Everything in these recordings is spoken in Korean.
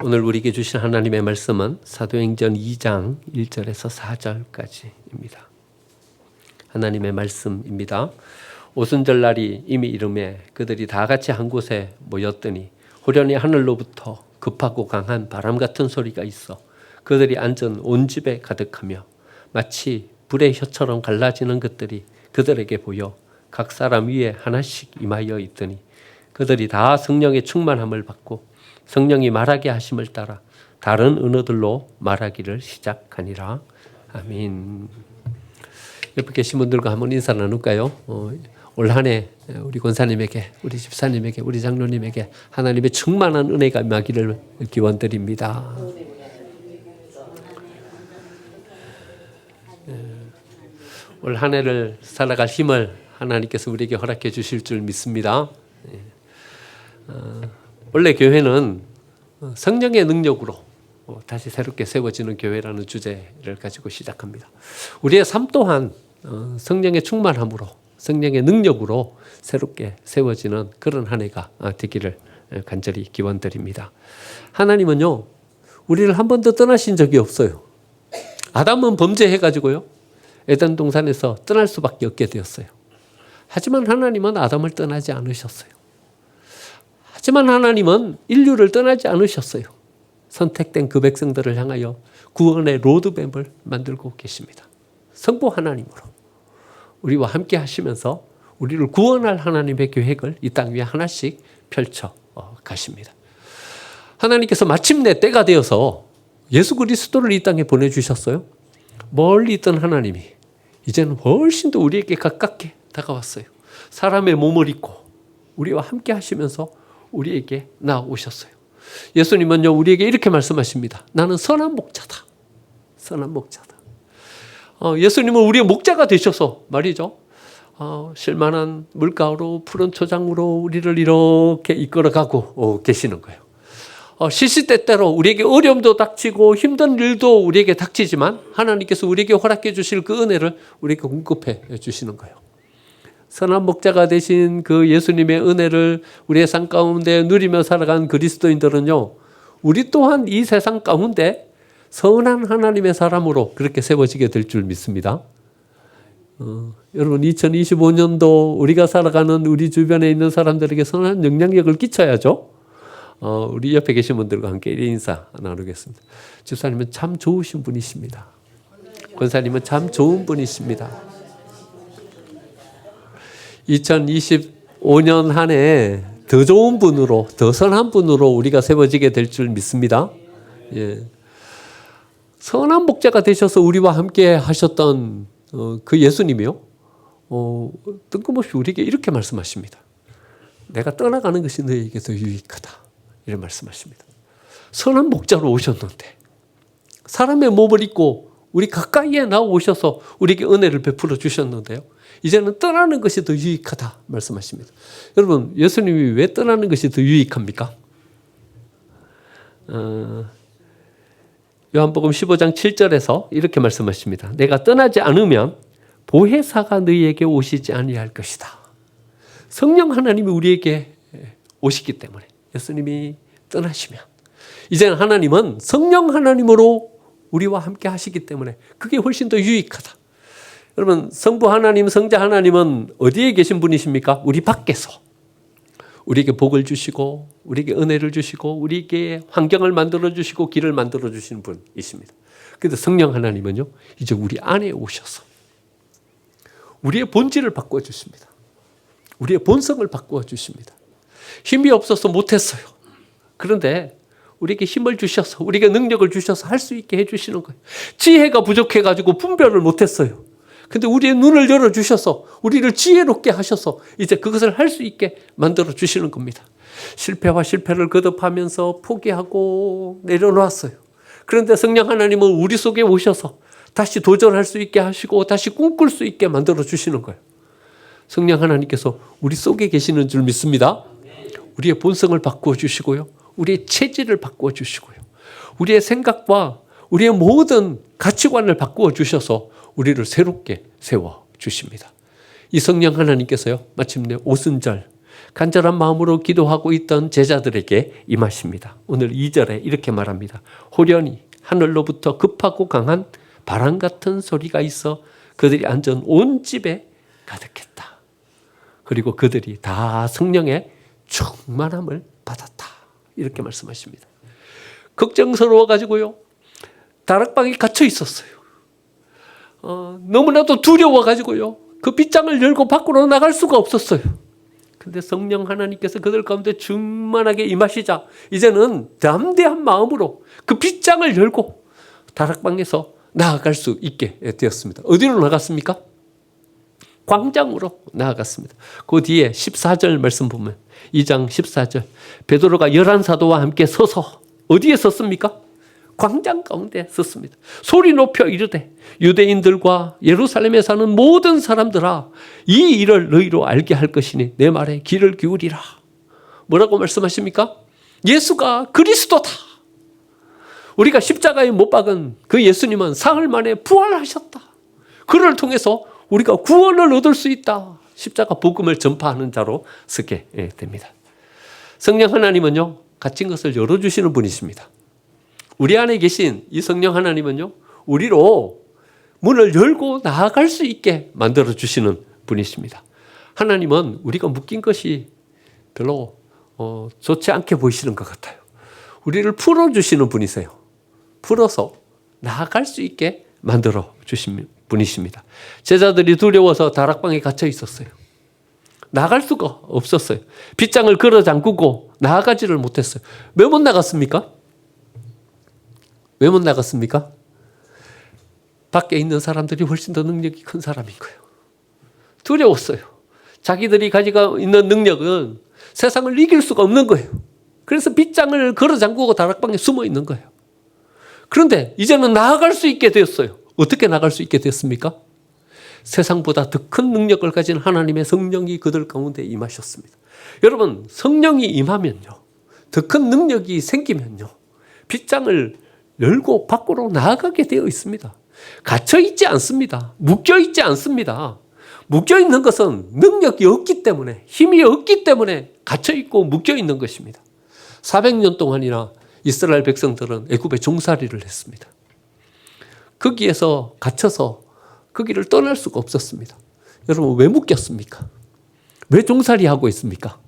오늘 우리에게 주신 하나님의 말씀은 사도행전 2장 1절에서 4절까지입니다. 하나님의 말씀입니다. 오순절 날이 이미 이르매 그들이 다 같이 한 곳에 모였더니 호련히 하늘로부터 급하고 강한 바람 같은 소리가 있어 그들이 앉은 온 집에 가득하며 마치 불의 혀처럼 갈라지는 것들이 그들에게 보여 각 사람 위에 하나씩 임하여 있더니 그들이 다 성령의 충만함을 받고 성령이 말하게 하심을 따라 다른 언어들로 말하기를 시작하니라. 아멘. 옆에 계신 분들과 한번 인사 나눌까요? 올 한 해 우리 권사님에게, 우리 집사님에게, 우리 장로님에게 하나님의 충만한 은혜가 임하기를 기원드립니다. 올 한 해를 살아갈 힘을 하나님께서 우리에게 허락해 주실 줄 믿습니다. 원래 교회는 성령의 능력으로 다시 새롭게 세워지는 교회라는 주제를 가지고 시작합니다. 우리의 삶 또한 성령의 충만함으로 성령의 능력으로 새롭게 세워지는 그런 한 해가 되기를 간절히 기원드립니다. 하나님은요, 우리를 한 번도 떠나신 적이 없어요. 아담은 범죄해가지고요, 에덴 동산에서 떠날 수밖에 없게 되었어요. 하지만 하나님은 아담을 떠나지 않으셨어요. 하지만 하나님은 인류를 떠나지 않으셨어요. 선택된 그 백성들을 향하여 구원의 로드맵을 만들고 계십니다. 성부 하나님으로 우리와 함께 하시면서 우리를 구원할 하나님의 계획을 이 땅 위에 하나씩 펼쳐 가십니다. 하나님께서 마침내 때가 되어서 예수 그리스도를 이 땅에 보내주셨어요. 멀리 있던 하나님이 이제는 훨씬 더 우리에게 가깝게 다가왔어요. 사람의 몸을 입고 우리와 함께 하시면서 우리에게 나오셨어요. 예수님은요, 우리에게 이렇게 말씀하십니다. 나는 선한 목자다. 선한 목자다. 예수님은 우리의 목자가 되셔서 말이죠. 실만한 물가로 푸른 초장으로 우리를 이렇게 이끌어가고 계시는 거예요. 시시때때로 우리에게 어려움도 닥치고 힘든 일도 우리에게 닥치지만 하나님께서 우리에게 허락해 주실 그 은혜를 우리에게 공급해 주시는 거예요. 선한 목자가 되신 그 예수님의 은혜를 우리의 삶 가운데 누리며 살아간 그리스도인들은요, 우리 또한 이 세상 가운데 선한 하나님의 사람으로 그렇게 세워지게 될 줄 믿습니다. 여러분, 2025년도 우리가 살아가는 우리 주변에 있는 사람들에게 선한 영향력을 끼쳐야죠. 우리 옆에 계신 분들과 함께 인사 나누겠습니다. 집사님은 참 좋으신 분이십니다. 권사님은 참 좋은 분이십니다. 2025년 한 해 더 좋은 분으로, 더 선한 분으로 우리가 세워지게 될 줄 믿습니다. 예. 선한 목자가 되셔서 우리와 함께 하셨던 그 예수님이요, 뜬금없이 우리에게 이렇게 말씀하십니다. 내가 떠나가는 것이 너에게 더 유익하다. 이런 말씀하십니다. 선한 목자로 오셨는데 사람의 몸을 입고 우리 가까이에 나오셔서 우리에게 은혜를 베풀어 주셨는데요, 이제는 떠나는 것이 더 유익하다 말씀하십니다. 여러분, 예수님이 왜 떠나는 것이 더 유익합니까? 요한복음 15장 7절에서 이렇게 말씀하십니다. 내가 떠나지 않으면 보혜사가 너희에게 오시지 아니할 것이다. 성령 하나님이 우리에게 오시기 때문에, 예수님이 떠나시면 이제는 하나님은 성령 하나님으로 우리와 함께 하시기 때문에 그게 훨씬 더 유익하다. 여러분, 성부 하나님, 성자 하나님은 어디에 계신 분이십니까? 우리 밖에서 우리에게 복을 주시고 우리에게 은혜를 주시고 우리에게 환경을 만들어 주시고 길을 만들어 주시는 분이십니다. 그런데 성령 하나님은요, 이제 우리 안에 오셔서 우리의 본질을 바꾸어 주십니다. 우리의 본성을 바꾸어 주십니다. 힘이 없어서 못했어요. 그런데 우리에게 힘을 주셔서, 우리에게 능력을 주셔서 할 수 있게 해주시는 거예요. 지혜가 부족해가지고 분별을 못했어요. 근데 우리의 눈을 열어주셔서 우리를 지혜롭게 하셔서 이제 그것을 할 수 있게 만들어 주시는 겁니다. 실패와 실패를 거듭하면서 포기하고 내려놓았어요. 그런데 성령 하나님은 우리 속에 오셔서 다시 도전할 수 있게 하시고 다시 꿈꿀 수 있게 만들어 주시는 거예요. 성령 하나님께서 우리 속에 계시는 줄 믿습니다. 우리의 본성을 바꾸어 주시고요, 우리의 체질을 바꾸어 주시고요, 우리의 생각과 우리의 모든 가치관을 바꾸어 주셔서 우리를 새롭게 세워 주십니다. 이 성령 하나님께서요, 마침내 오순절 간절한 마음으로 기도하고 있던 제자들에게 임하십니다. 오늘 2절에 이렇게 말합니다. 호련히 하늘로부터 급하고 강한 바람 같은 소리가 있어 그들이 앉은 온 집에 가득했다. 그리고 그들이 다 성령의 충만함을 받았다. 이렇게 말씀하십니다. 걱정스러워 가지고요. 다락방에 갇혀 있었어요. 너무나도 두려워 가지고요. 그 빗장을 열고 밖으로 나갈 수가 없었어요. 근데 성령 하나님께서 그들 가운데 충만하게 임하시자 이제는 담대한 마음으로 그 빗장을 열고 다락방에서 나아갈 수 있게 되었습니다. 어디로 나갔습니까? 광장으로 나아갔습니다. 그 뒤에 14절 말씀 보면 2장 14절 베드로가 11사도와 함께 서서 어디에 섰습니까? 광장 가운데 섰습니다. 소리 높여 이르되 유대인들과 예루살렘에 사는 모든 사람들아 이 일을 너희로 알게 할 것이니 내 말에 귀를 기울이라. 뭐라고 말씀하십니까? 예수가 그리스도다. 우리가 십자가에 못 박은 그 예수님은 사흘 만에 부활하셨다. 그를 통해서 우리가 구원을 얻을 수 있다. 십자가 복음을 전파하는 자로 서게 됩니다. 성령 하나님은요, 갇힌 것을 열어주시는 분이십니다. 우리 안에 계신 이 성령 하나님은요, 우리로 문을 열고 나아갈 수 있게 만들어주시는 분이십니다. 하나님은 우리가 묶인 것이 별로 좋지 않게 보이시는 것 같아요. 우리를 풀어주시는 분이세요. 풀어서 나아갈 수 있게 만들어주신 분이십니다. 제자들이 두려워서 다락방에 갇혀 있었어요. 나갈 수가 없었어요. 빗장을 걸어 잠그고 나아가지를 못했어요. 왜 못 나갔습니까? 왜 못 나갔습니까? 밖에 있는 사람들이 훨씬 더 능력이 큰 사람인 거예요. 두려웠어요. 자기들이 가지고 있는 능력은 세상을 이길 수가 없는 거예요. 그래서 빗장을 걸어 잠그고 다락방에 숨어 있는 거예요. 그런데 이제는 나아갈 수 있게 되었어요. 어떻게 나갈 수 있게 됐습니까? 세상보다 더 큰 능력을 가진 하나님의 성령이 그들 가운데 임하셨습니다. 여러분, 성령이 임하면요, 더 큰 능력이 생기면요, 빗장을 열고 밖으로 나아가게 되어 있습니다. 갇혀 있지 않습니다. 묶여 있지 않습니다. 묶여 있는 것은 능력이 없기 때문에, 힘이 없기 때문에 갇혀 있고 묶여 있는 것입니다. 400년 동안이나 이스라엘 백성들은 애굽에 종살이를 했습니다. 거기에서 갇혀서 거기를 떠날 수가 없었습니다. 여러분, 왜 묶였습니까? 왜 종살이하고 있습니까?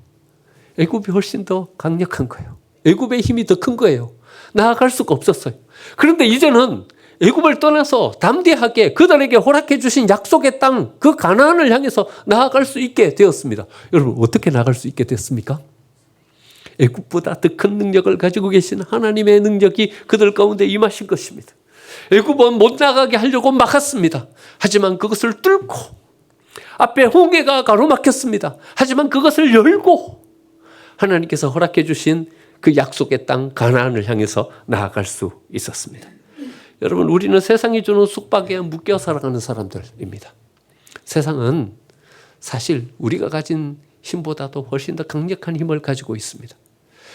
애굽이 훨씬 더 강력한 거예요. 애굽의 힘이 더 큰 거예요. 나아갈 수가 없었어요. 그런데 이제는 애굽을 떠나서 담대하게 그들에게 허락해 주신 약속의 땅, 그 가나안을 향해서 나아갈 수 있게 되었습니다. 여러분, 어떻게 나아갈 수 있게 됐습니까? 애굽보다 더 큰 능력을 가지고 계신 하나님의 능력이 그들 가운데 임하신 것입니다. 애굽은 못 나가게 하려고 막았습니다. 하지만 그것을 뚫고 앞에 홍해가 가로막혔습니다. 하지만 그것을 열고 하나님께서 허락해 주신 그 약속의 땅 가나안을 향해서 나아갈 수 있었습니다. 여러분, 우리는 세상이 주는 숙박에 묶여 살아가는 사람들입니다. 세상은 사실 우리가 가진 힘보다도 훨씬 더 강력한 힘을 가지고 있습니다.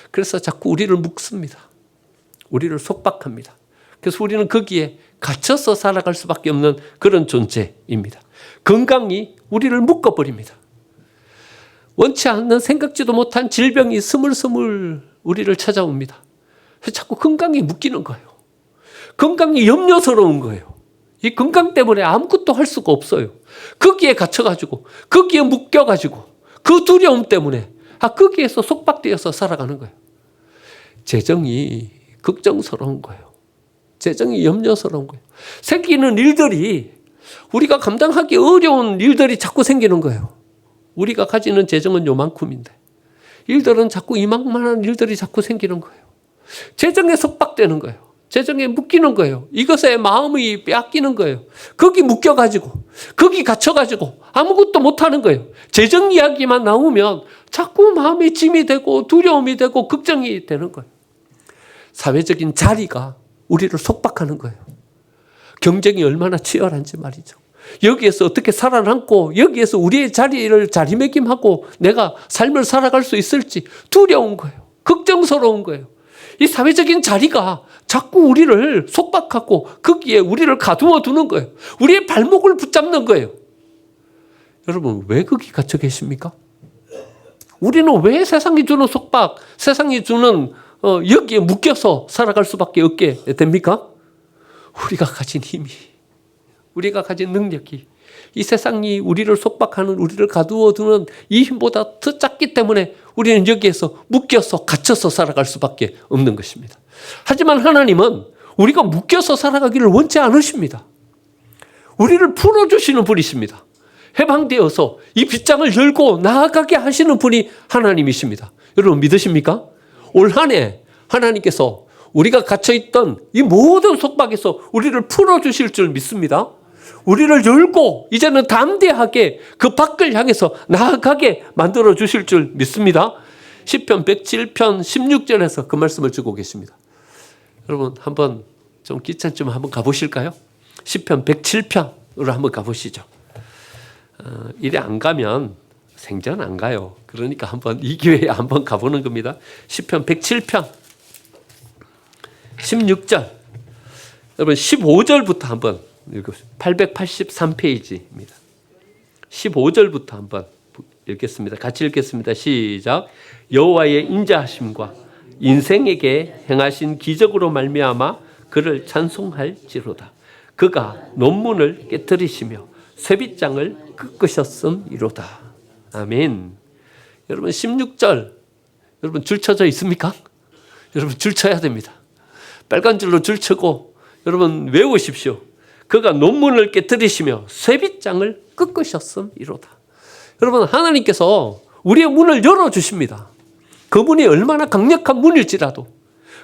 그래서 자꾸 우리를 묶습니다. 우리를 속박합니다. 그래서 우리는 거기에 갇혀서 살아갈 수밖에 없는 그런 존재입니다. 건강이 우리를 묶어버립니다. 원치 않는 생각지도 못한 질병이 스물스물 우리를 찾아옵니다. 그래서 자꾸 건강이 묶이는 거예요. 건강이 염려스러운 거예요. 이 건강 때문에 아무것도 할 수가 없어요. 거기에 갇혀가지고, 거기에 묶여가지고, 그 두려움 때문에 거기에서 속박되어서 살아가는 거예요. 재정이 걱정스러운 거예요. 재정이 염려스러운 거예요. 생기는 일들이 우리가 감당하기 어려운 일들이 자꾸 생기는 거예요. 우리가 가지는 재정은 요만큼인데 일들은 자꾸 이만한 일들이 자꾸 생기는 거예요. 재정에 속박되는 거예요. 재정에 묶이는 거예요. 이것에 마음이 빼앗기는 거예요. 거기 묶여가지고, 거기 갇혀가지고 아무것도 못하는 거예요. 재정 이야기만 나오면 자꾸 마음이 짐이 되고 두려움이 되고 걱정이 되는 거예요. 사회적인 자리가 우리를 속박하는 거예요. 경쟁이 얼마나 치열한지 말이죠. 여기에서 어떻게 살아남고 여기에서 우리의 자리를 자리매김하고 내가 삶을 살아갈 수 있을지 두려운 거예요. 걱정스러운 거예요. 이 사회적인 자리가 자꾸 우리를 속박하고 거기에 우리를 가두어 두는 거예요. 우리의 발목을 붙잡는 거예요. 여러분, 왜 거기 갇혀 계십니까? 우리는 왜 세상이 주는 속박, 세상이 주는 여기에 묶여서 살아갈 수밖에 없게 됩니까? 우리가 가진 힘이, 우리가 가진 능력이 이 세상이 우리를 속박하는, 우리를 가두어두는 이 힘보다 더 작기 때문에 우리는 여기에서 묶여서 갇혀서 살아갈 수밖에 없는 것입니다. 하지만 하나님은 우리가 묶여서 살아가기를 원치 않으십니다. 우리를 풀어주시는 분이십니다. 해방되어서 이 빗장을 열고 나아가게 하시는 분이 하나님이십니다. 여러분 믿으십니까? 올 한 해 하나님께서 우리가 갇혀있던 이 모든 속박에서 우리를 풀어주실 줄 믿습니다. 우리를 열고 이제는 담대하게 그 밖을 향해서 나아가게 만들어 주실 줄 믿습니다. 시편 107편 16절에서 그 말씀을 주고 계십니다. 여러분 한번 좀 귀찮지만 한번 가보실까요? 시편 107편으로 한번 가보시죠. 이래 안 가면 생전 안 가요. 그러니까 한번 이 기회에 한번 가보는 겁니다. 시편 107편 16절, 여러분 15절부터 한번 읽어보세요. 883페이지입니다. 15절부터 한번 읽겠습니다. 같이 읽겠습니다. 시작. 여호와의 인자하심과 인생에게 행하신 기적으로 말미암아 그를 찬송할지로다. 그가 논문을 깨뜨리시며 쇠빗장을 꺾으셨음이로다. 아멘. 여러분 16절 여러분 줄 쳐져 있습니까? 여러분 줄 쳐야 됩니다. 빨간 줄로 줄 쳐고 여러분 외우십시오. 그가 논문을 깨뜨리시며 쇠빗장을 꺾으셨음이로다. 여러분 하나님께서 우리의 문을 열어주십니다. 그 문이 얼마나 강력한 문일지라도,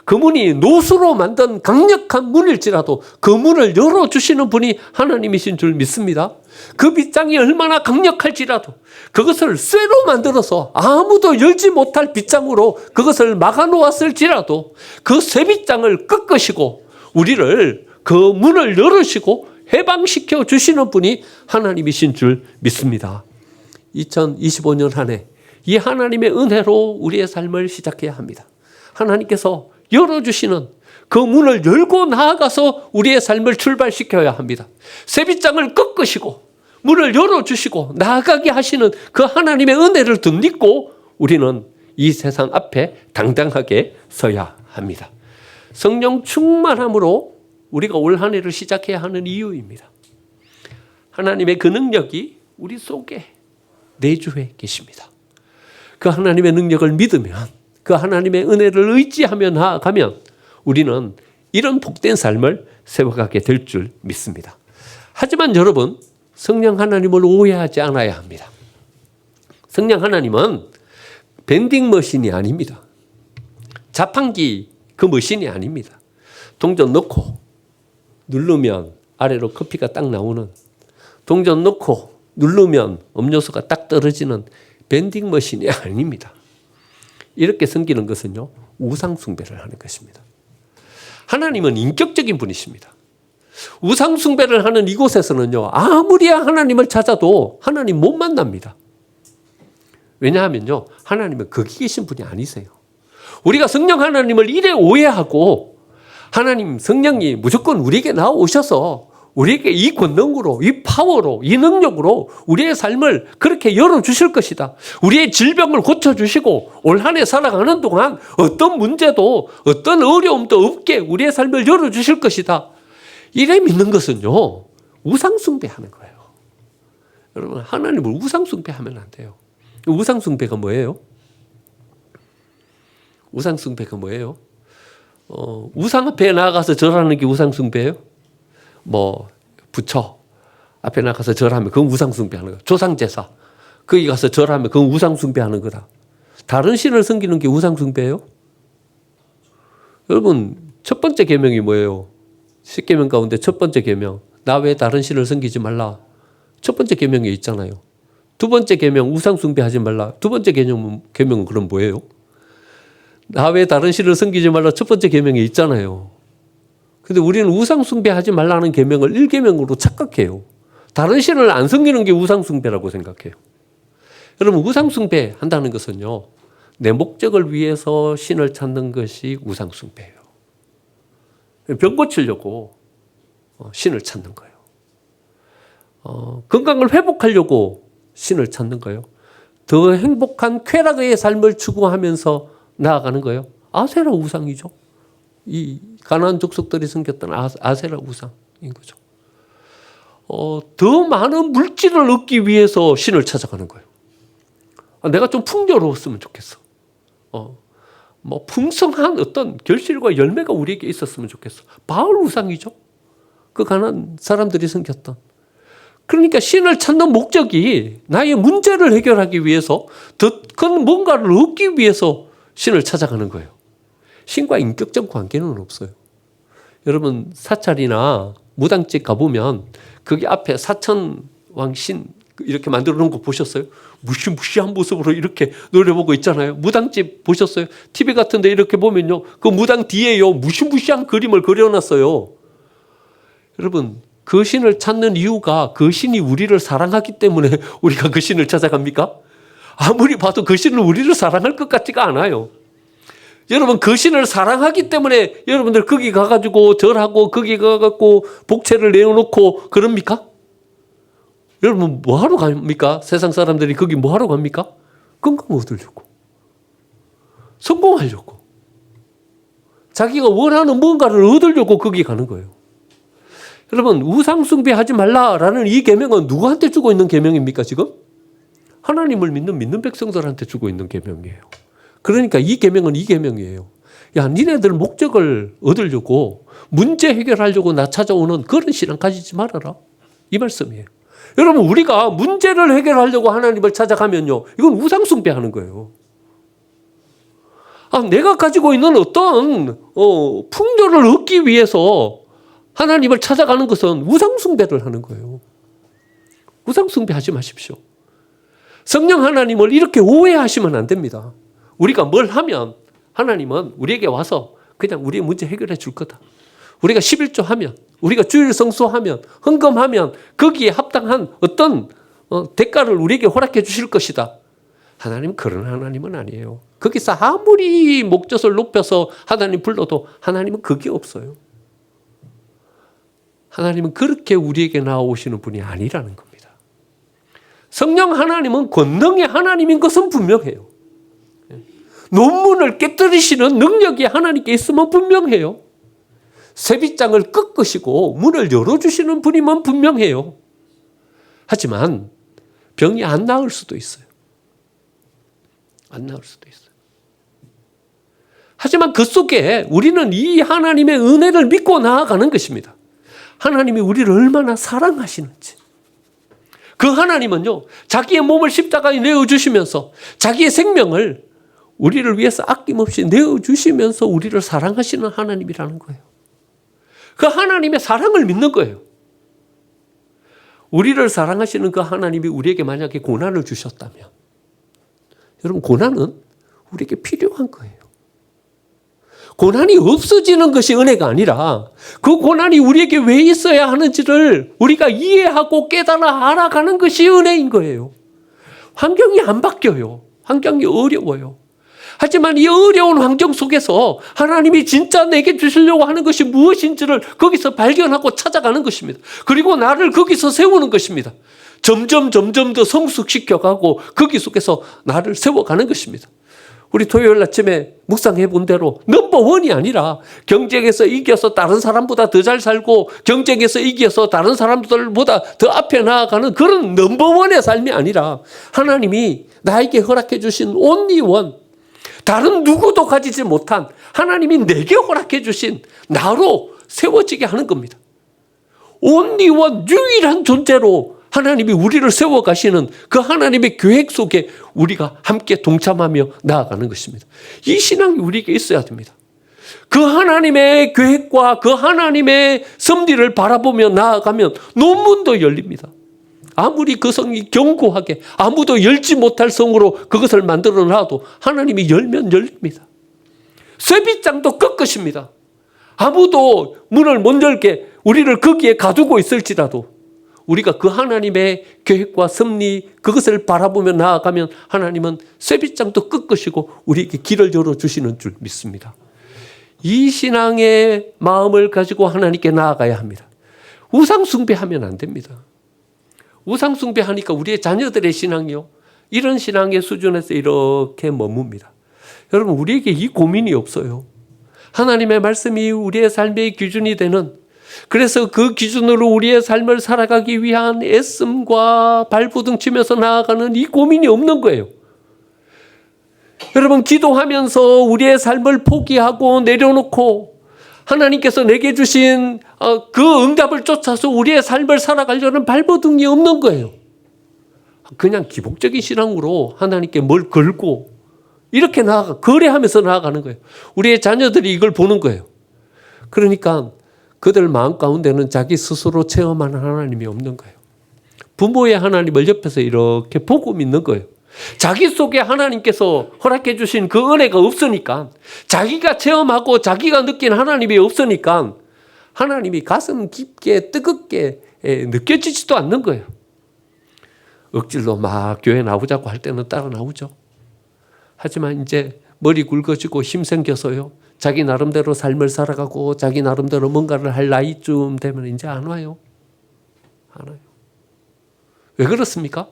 그 문이 노수로 만든 강력한 문일지라도 그 문을 열어주시는 분이 하나님이신 줄 믿습니다. 그 빗장이 얼마나 강력할지라도 그것을 쇠로 만들어서 아무도 열지 못할 빗장으로 그것을 막아놓았을지라도 그 쇠빗장을 꺾으시고 우리를 그 문을 열으시고 해방시켜 주시는 분이 하나님이신 줄 믿습니다. 2025년 한 해 이 하나님의 은혜로 우리의 삶을 시작해야 합니다. 하나님께서 열어주시는 그 문을 열고 나아가서 우리의 삶을 출발시켜야 합니다. 쇠빗장을 꺾으시고 문을 열어주시고 나아가게 하시는 그 하나님의 은혜를 덧입고 우리는 이 세상 앞에 당당하게 서야 합니다. 성령 충만함으로 우리가 올 한 해를 시작해야 하는 이유입니다. 하나님의 그 능력이 우리 속에 내주해 계십니다. 그 하나님의 능력을 믿으면, 그 하나님의 은혜를 의지하며 나아가면 우리는 이런 복된 삶을 세워가게 될 줄 믿습니다. 하지만 여러분, 성령 하나님을 오해하지 않아야 합니다. 성령 하나님은 밴딩 머신이 아닙니다. 자판기 그 머신이 아닙니다. 동전 넣고 누르면 아래로 커피가 딱 나오는, 동전 넣고 누르면 음료수가 딱 떨어지는 밴딩 머신이 아닙니다. 이렇게 섬기는 것은요, 우상 숭배를 하는 것입니다. 하나님은 인격적인 분이십니다. 우상 숭배를 하는 이곳에서는요, 아무리 하나님을 찾아도 하나님 못 만납니다. 왜냐하면요, 하나님은 거기 계신 분이 아니세요. 우리가 성령 하나님을 이래 오해하고 하나님 성령이 무조건 우리에게 나오셔서 우리에게 이 권능으로, 이 파워로, 이 능력으로 우리의 삶을 그렇게 열어주실 것이다. 우리의 질병을 고쳐주시고 올 한 해 살아가는 동안 어떤 문제도 어떤 어려움도 없게 우리의 삶을 열어주실 것이다. 이래 믿는 것은요, 우상숭배하는 거예요. 여러분, 하나님을 우상숭배하면 안 돼요. 우상숭배가 뭐예요? 우상숭배가 뭐예요? 우상 앞에 나가서 절하는 게 우상숭배예요? 뭐 부처 앞에 나가서 절하면 그건 우상숭배하는 거다. 조상제사 거기 가서 절하면 그건 우상숭배하는 거다. 다른 신을 섬기는 게 우상숭배예요? 여러분, 첫 번째 계명이 뭐예요? 10계명 가운데 첫 번째 계명, 나 외에 다른 신을 섬기지 말라. 첫 번째 계명에 있잖아요. 두 번째 계명, 우상숭배하지 말라. 두 번째 계명은 그럼 뭐예요? 나 외에 다른 신을 섬기지 말라. 첫 번째 계명에 있잖아요. 근데 우리는 우상숭배하지 말라는 계명을 1계명으로 착각해요. 다른 신을 안 섬기는 게 우상숭배라고 생각해요. 여러분, 우상숭배 한다는 것은요, 내 목적을 위해서 신을 찾는 것이 우상숭배예요. 병 고치려고 신을 찾는 거예요. 건강을 회복하려고 신을 찾는 거예요. 더 행복한 쾌락의 삶을 추구하면서 나아가는 거예요. 아세라 우상이죠. 이 가나안 족속들이 섬겼던 아세라 우상인 거죠. 더 많은 물질을 얻기 위해서 신을 찾아가는 거예요. 내가 좀 풍요로웠으면 좋겠어. 뭐 풍성한 어떤 결실과 열매가 우리에게 있었으면 좋겠어. 바알 우상이죠. 그 가나안 사람들이 섬겼던. 그러니까 신을 찾는 목적이 나의 문제를 해결하기 위해서 더 큰 뭔가를 얻기 위해서 신을 찾아가는 거예요. 신과 인격적 관계는 없어요. 여러분 사찰이나 무당집 가보면 거기 앞에 사천왕신 이렇게 만들어 놓은 거 보셨어요? 무시무시한 모습으로 이렇게 노려보고 있잖아요. 무당집 보셨어요? TV 같은 데 이렇게 보면요. 그 무당 뒤에요. 무시무시한 그림을 그려놨어요. 여러분 그 신을 찾는 이유가 그 신이 우리를 사랑하기 때문에 우리가 그 신을 찾아갑니까? 아무리 봐도 그 신은 우리를 사랑할 것 같지가 않아요. 여러분 그 신을 사랑하기 때문에 여러분들 거기 가가지고 절하고 거기 가가지고 복채를 내어놓고 그럽니까? 여러분 뭐하러 갑니까? 세상 사람들이 거기 뭐하러 갑니까? 건강 얻으려고. 성공하려고. 자기가 원하는 뭔가를 얻으려고 거기 가는 거예요. 여러분 우상 숭배하지 말라라는 이 계명은 누구한테 주고 있는 계명입니까 지금? 하나님을 믿는 백성들한테 주고 있는 계명이에요. 그러니까 이 계명은 이 계명이에요. 야, 니네들 목적을 얻으려고 문제 해결하려고 나 찾아오는 그런 신앙 가지지 말아라. 이 말씀이에요. 여러분 우리가 문제를 해결하려고 하나님을 찾아가면요. 이건 우상 숭배하는 거예요. 내가 가지고 있는 어떤 풍요를 얻기 위해서 하나님을 찾아가는 것은 우상 숭배를 하는 거예요. 우상 숭배하지 마십시오. 성령 하나님을 이렇게 오해하시면 안 됩니다. 우리가 뭘 하면 하나님은 우리에게 와서 그냥 우리의 문제 해결해 줄 거다. 우리가 11조 하면, 우리가 주일 성수하면, 헌금하면 거기에 합당한 어떤 대가를 우리에게 허락해 주실 것이다. 하나님 그런 하나님은 아니에요. 거기서 아무리 목젖을 높여서 하나님 불러도 하나님은 그게 없어요. 하나님은 그렇게 우리에게 나오시는 분이 아니라는 겁니다. 성령 하나님은 권능의 하나님인 것은 분명해요. 논문을 깨뜨리시는 능력이 하나님께 있으면 분명해요. 세빗장을 꺾으시고 문을 열어주시는 분이면 분명해요. 하지만 병이 안 나을 수도 있어요. 안 나을 수도 있어요. 하지만 그 속에 우리는 이 하나님의 은혜를 믿고 나아가는 것입니다. 하나님이 우리를 얼마나 사랑하시는지. 그 하나님은요, 자기의 몸을 십자가에 내어주시면서 자기의 생명을 우리를 위해서 아낌없이 내어주시면서 우리를 사랑하시는 하나님이라는 거예요. 그 하나님의 사랑을 믿는 거예요. 우리를 사랑하시는 그 하나님이 우리에게 만약에 고난을 주셨다면, 여러분 고난은 우리에게 필요한 거예요. 고난이 없어지는 것이 은혜가 아니라 그 고난이 우리에게 왜 있어야 하는지를 우리가 이해하고 깨달아 알아가는 것이 은혜인 거예요. 환경이 안 바뀌어요. 환경이 어려워요. 하지만 이 어려운 환경 속에서 하나님이 진짜 내게 주시려고 하는 것이 무엇인지를 거기서 발견하고 찾아가는 것입니다. 그리고 나를 거기서 세우는 것입니다. 점점 더 성숙시켜가고 거기 속에서 나를 세워가는 것입니다. 우리 토요일 아침에 묵상해 본 대로 넘버원이 아니라 경쟁에서 이겨서 다른 사람보다 더 잘 살고 경쟁에서 이겨서 다른 사람들보다 더 앞에 나아가는 그런 넘버원의 삶이 아니라 하나님이 나에게 허락해 주신 온리원, 다른 누구도 가지지 못한 하나님이 내게 허락해 주신 나로 세워지게 하는 겁니다. 온리원, 유일한 존재로 하나님이 우리를 세워가시는 그 하나님의 계획 속에 우리가 함께 동참하며 나아가는 것입니다. 이 신앙이 우리에게 있어야 됩니다. 그 하나님의 계획과 그 하나님의 섭리를 바라보며 나아가면 논문도 열립니다. 아무리 그 성이 견고하게 아무도 열지 못할 성으로 그것을 만들어 놔도 하나님이 열면 열립니다. 쇠빗장도 꺾으십니다. 아무도 문을 못 열게 우리를 거기에 가두고 있을지라도 우리가 그 하나님의 계획과 섭리 그것을 바라보며 나아가면 하나님은 쇠빗장도 꺾으시고 우리에게 길을 열어주시는 줄 믿습니다. 이 신앙의 마음을 가지고 하나님께 나아가야 합니다. 우상 숭배하면 안 됩니다. 우상 숭배하니까 우리의 자녀들의 신앙이요. 이런 신앙의 수준에서 이렇게 머뭅니다. 여러분, 우리에게 이 고민이 없어요. 하나님의 말씀이 우리의 삶의 기준이 되는, 그래서 그 기준으로 우리의 삶을 살아가기 위한 애씀과 발부둥치면서 나아가는 이 고민이 없는 거예요. 여러분, 기도하면서 우리의 삶을 포기하고 내려놓고 하나님께서 내게 주신 그 응답을 쫓아서 우리의 삶을 살아가려는 발버둥이 없는 거예요. 그냥 기복적인 신앙으로 하나님께 뭘 걸고 이렇게 거래하면서 나아가는 거예요. 우리의 자녀들이 이걸 보는 거예요. 그러니까 그들 마음 가운데는 자기 스스로 체험하는 하나님이 없는 거예요. 부모의 하나님을 옆에서 이렇게 보고 믿는 거예요. 자기 속에 하나님께서 허락해 주신 그 은혜가 없으니까, 자기가 체험하고 자기가 느낀 하나님이 없으니까 하나님이 가슴 깊게 뜨겁게 느껴지지도 않는 거예요. 억지로 막 교회 나오자고 할 때는 따라 나오죠. 하지만 이제 머리 굵어지고 힘 생겨서요, 자기 나름대로 삶을 살아가고 자기 나름대로 뭔가를 할 나이쯤 되면 이제 안 와요. 안 와요. 왜 그렇습니까?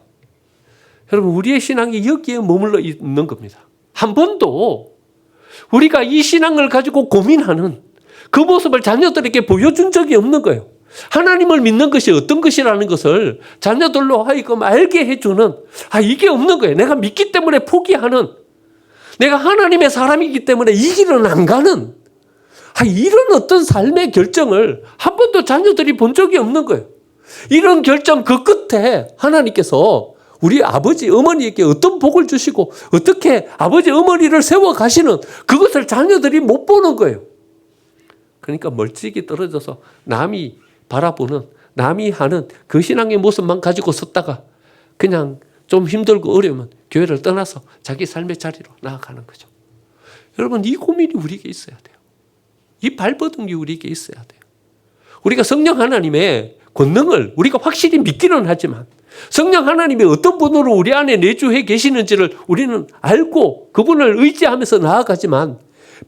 여러분, 우리의 신앙이 여기에 머물러 있는 겁니다. 한 번도 우리가 이 신앙을 가지고 고민하는 그 모습을 자녀들에게 보여준 적이 없는 거예요. 하나님을 믿는 것이 어떤 것이라는 것을 자녀들로 하여금 알게 해주는, 이게 없는 거예요. 내가 믿기 때문에 포기하는, 내가 하나님의 사람이기 때문에 이 길은 안 가는, 이런 어떤 삶의 결정을 한 번도 자녀들이 본 적이 없는 거예요. 이런 결정 그 끝에 하나님께서 우리 아버지, 어머니에게 어떤 복을 주시고 어떻게 아버지, 어머니를 세워 가시는 그것을 자녀들이 못 보는 거예요. 그러니까 멀찍이 떨어져서 남이 바라보는, 남이 하는 그 신앙의 모습만 가지고 섰다가 그냥 좀 힘들고 어려우면 교회를 떠나서 자기 삶의 자리로 나아가는 거죠. 여러분, 이 고민이 우리에게 있어야 돼요. 이 발버둥이 우리에게 있어야 돼요. 우리가 성령 하나님의 권능을 우리가 확실히 믿기는 하지만, 성령 하나님이 어떤 분으로 우리 안에 내주해 계시는지를 우리는 알고 그분을 의지하면서 나아가지만,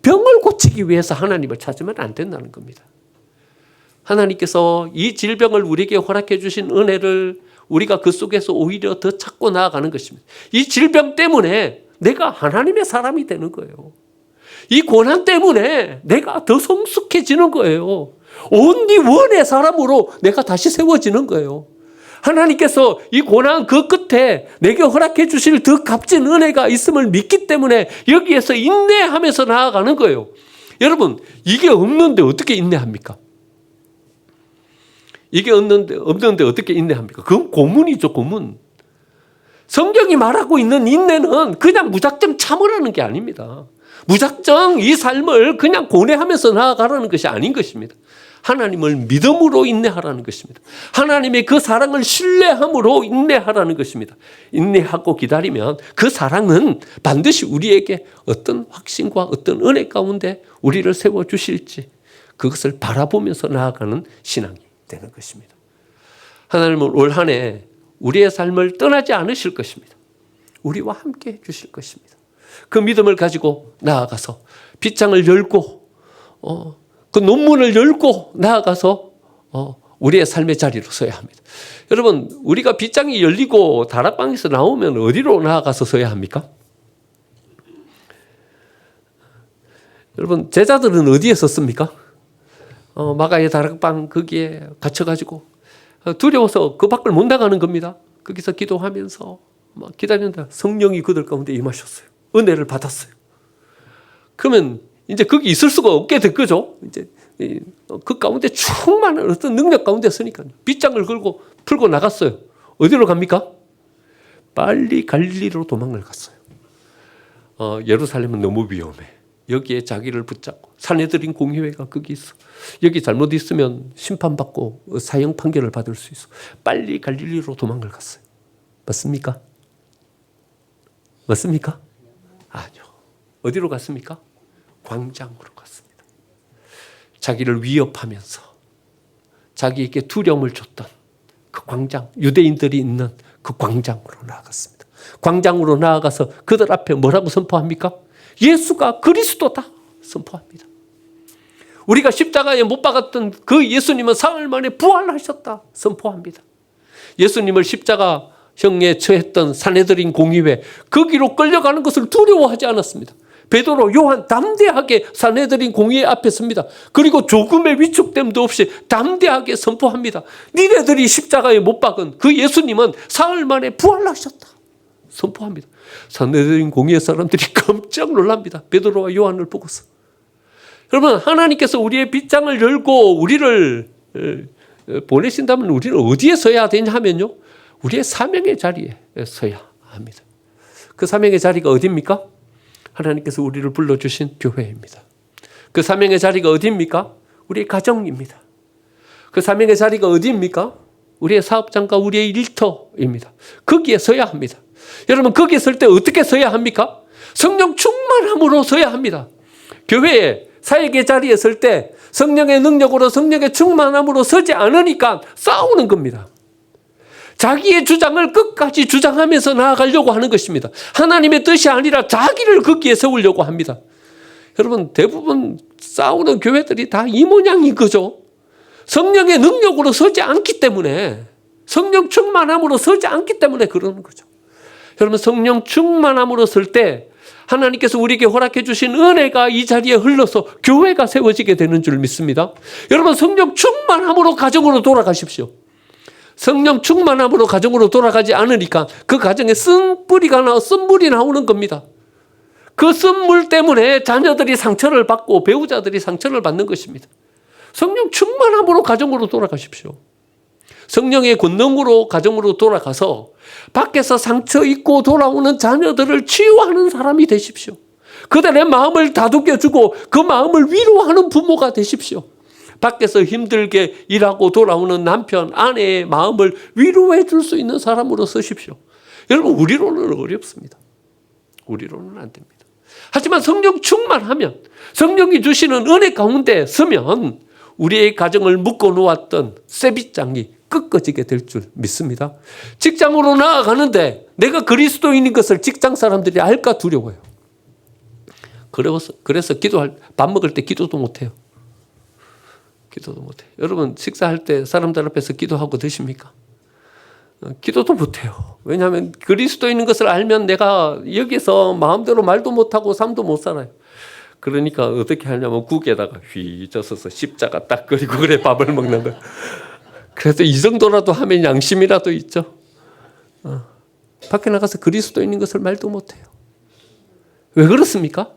병을 고치기 위해서 하나님을 찾으면 안 된다는 겁니다. 하나님께서 이 질병을 우리에게 허락해 주신 은혜를 우리가 그 속에서 오히려 더 찾고 나아가는 것입니다. 이 질병 때문에 내가 하나님의 사람이 되는 거예요. 이 고난 때문에 내가 더 성숙해지는 거예요. 온리 원의 사람으로 내가 다시 세워지는 거예요. 하나님께서 이 고난 그 끝에 내게 허락해 주실 더 값진 은혜가 있음을 믿기 때문에 여기에서 인내하면서 나아가는 거예요. 여러분, 이게 없는데 어떻게 인내합니까? 이게 없는데 어떻게 인내합니까? 그건 고문이죠, 고문. 성경이 말하고 있는 인내는 그냥 무작정 참으라는 게 아닙니다. 무작정 이 삶을 그냥 고뇌하면서 나아가라는 것이 아닌 것입니다. 하나님을 믿음으로 인내하라는 것입니다. 하나님의 그 사랑을 신뢰함으로 인내하라는 것입니다. 인내하고 기다리면 그 사랑은 반드시 우리에게 어떤 확신과 어떤 은혜 가운데 우리를 세워주실지 그것을 바라보면서 나아가는 신앙이 되는 것입니다. 하나님은 올 한 해 우리의 삶을 떠나지 않으실 것입니다. 우리와 함께 해 주실 것입니다. 그 믿음을 가지고 나아가서 빗장을 열고 그 논문을 열고 나아가서 우리의 삶의 자리로 서야 합니다. 여러분, 우리가 빗장이 열리고 다락방에서 나오면 어디로 나아가서 서야 합니까? 여러분, 제자들은 어디에 섰습니까? 마가의 다락방 거기에 갇혀가지고 두려워서 그 밖을 못 나가는 겁니다. 거기서 기도하면서 막 기다린다. 성령이 그들 가운데 임하셨어요. 은혜를 받았어요. 그러면 이제 거기 있을 수가 없게 될 거죠. 이제 그 가운데 충만한 어떤 능력 가운데 서니까요. 빗장을 걸고 풀고 나갔어요. 어디로 갑니까? 빨리 갈릴리로 도망을 갔어요. 예루살렘은 너무 위험해. 여기에 자기를 붙잡고 산헤드린 공회가 거기 있어. 여기 잘못 있으면 심판받고 사형 판결을 받을 수 있어. 빨리 갈릴리로 도망을 갔어요. 맞습니까? 맞습니까? 아니요. 어디로 갔습니까? 광장으로 갔습니다. 자기를 위협하면서 자기에게 두려움을 줬던 그 광장, 유대인들이 있는 그 광장으로 나아갔습니다. 광장으로 나아가서 그들 앞에 뭐라고 선포합니까? 예수가 그리스도다 선포합니다. 우리가 십자가에 못 박았던 그 예수님은 사흘 만에 부활하셨다 선포합니다. 예수님을 십자가 형에 처했던 산헤드린 공의회, 거기로 끌려가는 것을 두려워하지 않았습니다. 베드로, 요한 담대하게 산헤드린 공의회 앞에 섭니다. 그리고 조금의 위축됨도 없이 담대하게 선포합니다. 니네들이 십자가에 못 박은 그 예수님은 사흘 만에 부활하셨다. 선포합니다. 산헤드린 공의회 사람들이 깜짝 놀랍니다. 베드로와 요한을 보고서. 여러분, 하나님께서 우리의 빗장을 열고 우리를 보내신다면 우리는 어디에 서야 되냐 하면요, 우리의 사명의 자리에 서야 합니다. 그 사명의 자리가 어디입니까? 하나님께서 우리를 불러주신 교회입니다. 그 사명의 자리가 어디입니까? 우리의 가정입니다. 그 사명의 자리가 어디입니까? 우리의 사업장과 우리의 일터입니다. 거기에 서야 합니다. 여러분, 거기에 설 때 어떻게 서야 합니까? 성령 충만함으로 서야 합니다. 교회에, 사역의 자리에 설 때 성령의 능력으로, 성령의 충만함으로 서지 않으니까 싸우는 겁니다. 자기의 주장을 끝까지 주장하면서 나아가려고 하는 것입니다. 하나님의 뜻이 아니라 자기를 거기에 세우려고 합니다. 여러분, 대부분 싸우는 교회들이 다 이 모양인 거죠. 성령의 능력으로 서지 않기 때문에, 성령 충만함으로 서지 않기 때문에 그러는 거죠. 여러분, 성령 충만함으로 설 때 하나님께서 우리에게 허락해 주신 은혜가 이 자리에 흘러서 교회가 세워지게 되는 줄 믿습니다. 여러분, 성령 충만함으로 가정으로 돌아가십시오. 성령 충만함으로 가정으로 돌아가지 않으니까 그 가정에 쓴물이 나오는 겁니다. 그 쓴물 때문에 자녀들이 상처를 받고 배우자들이 상처를 받는 것입니다. 성령 충만함으로 가정으로 돌아가십시오. 성령의 권능으로 가정으로 돌아가서 밖에서 상처 입고 돌아오는 자녀들을 치유하는 사람이 되십시오. 그들의 마음을 다독여주고 그 마음을 위로하는 부모가 되십시오. 밖에서 힘들게 일하고 돌아오는 남편, 아내의 마음을 위로해 줄 수 있는 사람으로 서십시오. 여러분, 우리로는 어렵습니다. 우리로는 안 됩니다. 하지만 성령 충만하면, 성령이 주시는 은혜 가운데 서면 우리의 가정을 묶어 놓았던 쇠빗장이 꺾어지게 될 줄 믿습니다. 직장으로 나아가는데 내가 그리스도인인 것을 직장 사람들이 알까 두려워요. 그래서 밥 먹을 때 기도도 못해요. 기도도 못해요. 여러분, 식사할 때 사람들 앞에서 기도하고 드십니까? 기도도 못해요. 왜냐하면 그리스도인인 것을 알면 내가 여기서 마음대로 말도 못하고 삶도 못 살아요. 그러니까 어떻게 하냐면 국에다가 휘 젖어서 십자가 딱 그리고 그래 밥을 먹는 거예요. 그래서 이 정도라도 하면 양심이라도 있죠. 밖에 나가서 그리스도인인 것을 말도 못해요. 왜 그렇습니까?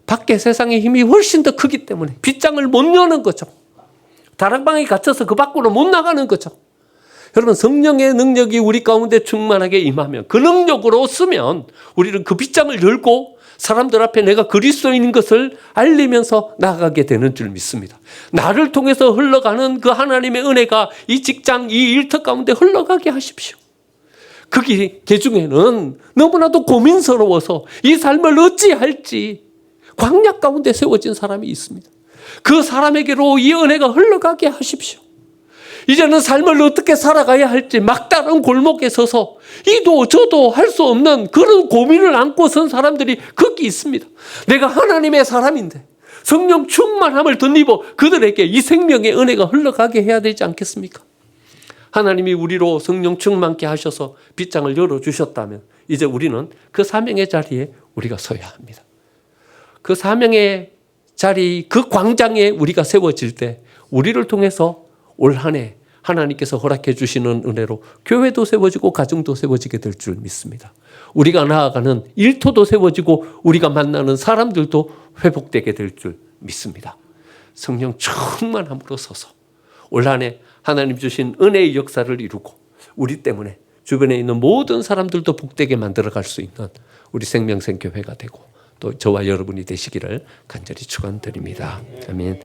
밖에 세상의 힘이 훨씬 더 크기 때문에 빗장을 못 여는 거죠. 다락방에 갇혀서 그 밖으로 못 나가는 거죠. 여러분, 성령의 능력이 우리 가운데 충만하게 임하면, 그 능력으로 쓰면 우리는 그 빗장을 열고 사람들 앞에 내가 그리스도인인 것을 알리면서 나가게 되는 줄 믿습니다. 나를 통해서 흘러가는 그 하나님의 은혜가 이 직장, 이 일터 가운데 흘러가게 하십시오. 그 계중에는 너무나도 고민스러워서 이 삶을 어찌할지 광야 가운데 세워진 사람이 있습니다. 그 사람에게로 이 은혜가 흘러가게 하십시오. 이제는 삶을 어떻게 살아가야 할지 막다른 골목에 서서 이도 저도 할 수 없는 그런 고민을 안고 선 사람들이 거기 있습니다. 내가 하나님의 사람인데 성령 충만함을 덧입어 그들에게 이 생명의 은혜가 흘러가게 해야 되지 않겠습니까? 하나님이 우리로 성령 충만케 하셔서 빗장을 열어주셨다면 이제 우리는 그 사명의 자리에 우리가 서야 합니다. 그 사명의 자리, 그 광장에 우리가 세워질 때 우리를 통해서 올 한 해 하나님께서 허락해 주시는 은혜로 교회도 세워지고 가정도 세워지게 될 줄 믿습니다. 우리가 나아가는 일터도 세워지고 우리가 만나는 사람들도 회복되게 될 줄 믿습니다. 성령 충만함으로 서서 올 한 해 하나님 주신 은혜의 역사를 이루고 우리 때문에 주변에 있는 모든 사람들도 복되게 만들어갈 수 있는 우리 생명생 교회가 되고 또 저와 여러분이 되시기를 간절히 축원드립니다. 아멘.